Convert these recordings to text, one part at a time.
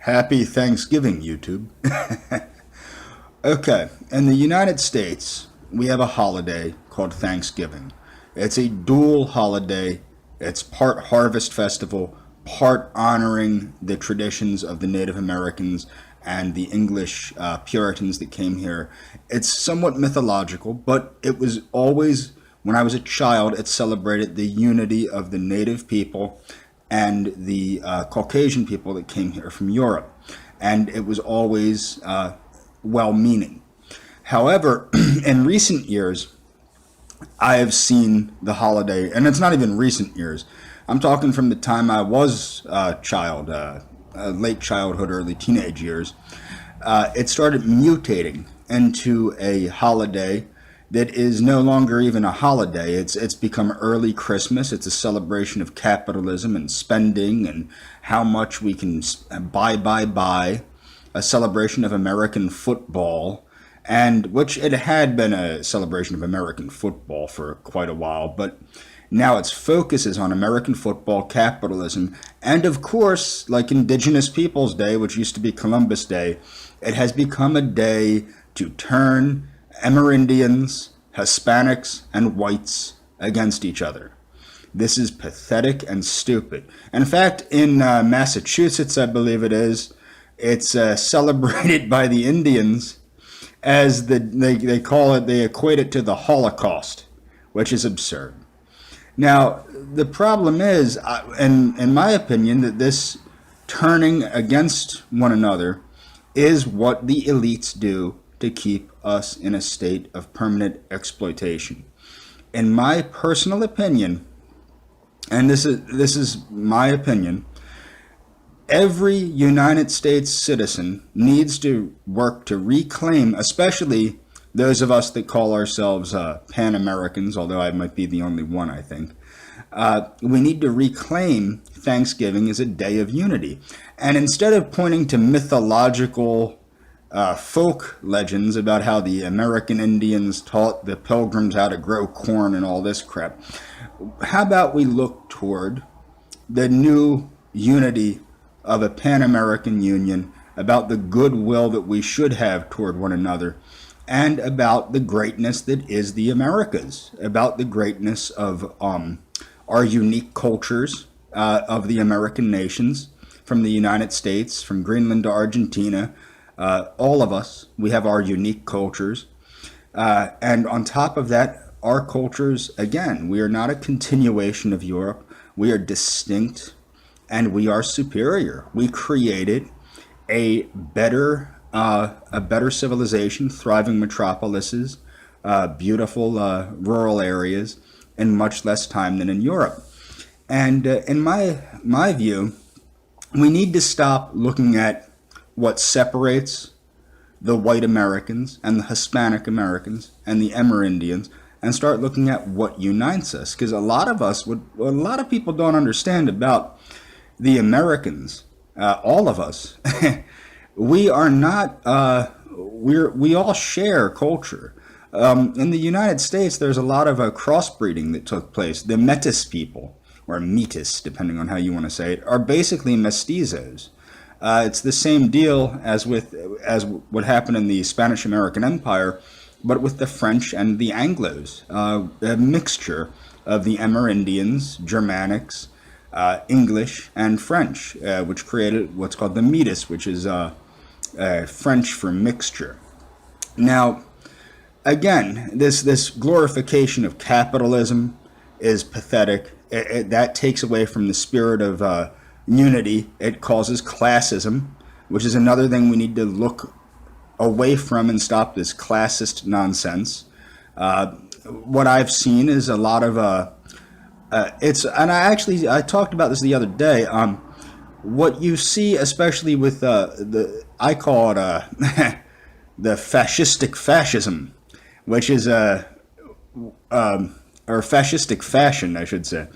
Happy Thanksgiving, YouTube. Okay, in the United States, we have a holiday called Thanksgiving. It's a dual holiday. It's part harvest festival, part honoring the traditions of the Native Americans and the English Puritans that came here. It's somewhat mythological, but it was always, when I was a child, it celebrated the unity of the Native people and the Caucasian people that came here from Europe. And it was always well-meaning. However, in recent years, I have seen the holiday, and it's not even recent years. I'm talking from the time I was a child, late childhood, early teenage years. It started mutating into a holiday that is no longer even a holiday. It's become early Christmas. It's a celebration of capitalism and spending and how much we can buy. A celebration of American football, and which it had been a celebration of American football for quite a while, but now its focus is on American football, capitalism, and of course, like Indigenous Peoples Day, which used to be Columbus Day, it has become a day to turn Amerindians, Hispanics, and whites against each other. This is pathetic and stupid. In fact, in Massachusetts, I believe it is, it's celebrated by the Indians as they call it, they equate it to the Holocaust, which is absurd. Now, the problem is, in my opinion, that this turning against one another is what the elites do to keep us in a state of permanent exploitation. In my personal opinion, and this is my opinion, every United States citizen needs to work to reclaim, especially those of us that call ourselves Pan-Americans, although I might be the only one, I think. We need to reclaim Thanksgiving as a day of unity. And instead of pointing to mythological folk legends about how the American Indians taught the Pilgrims how to grow corn and all this crap, how about we look toward the new unity of a Pan-American Union, about the goodwill that we should have toward one another, and about the greatness that is the Americas, about the greatness of our unique cultures of the American nations, from the United States, from Greenland to Argentina, all of us, we have our unique cultures. And on top of that, our cultures, again, we are not a continuation of Europe. We are distinct and we are superior. We created a better civilization, thriving metropolises, beautiful rural areas, in much less time than in Europe. And in my view, we need to stop looking at what separates the white Americans and the Hispanic Americans and the Amerindians and start looking at what unites us. Because a lot of people don't understand about the Americans, all of us, we are not, we all share culture. In the United States, there's a lot of crossbreeding that took place. The Metis people, or Metis, depending on how you want to say it, are basically mestizos. It's the same deal as what happened in the Spanish American Empire, but with the French and the Anglos, a mixture of the Amerindians, Germanics, English, and French, which created what's called the Metis, which is French for mixture. Now, again, this glorification of capitalism is pathetic. That takes away from the spirit of unity. It causes classism, which is another thing we need to look away from and stop this classist nonsense. What I've seen is a lot of and I talked about this the other day. What you see, especially with I call it the fascistic fascism, which is or fascistic fashion, I should say.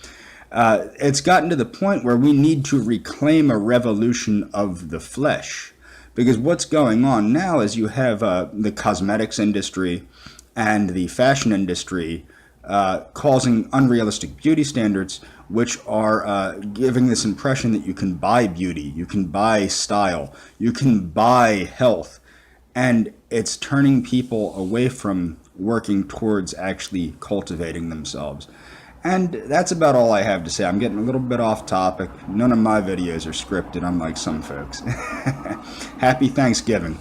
It's gotten to the point where we need to reclaim a revolution of the flesh. Because what's going on now is you have the cosmetics industry and the fashion industry causing unrealistic beauty standards, which are giving this impression that you can buy beauty, you can buy style, you can buy health, and it's turning people away from working towards actually cultivating themselves. And that's about all I have to say. I'm getting a little bit off topic. None of my videos are scripted, unlike some folks. Happy Thanksgiving.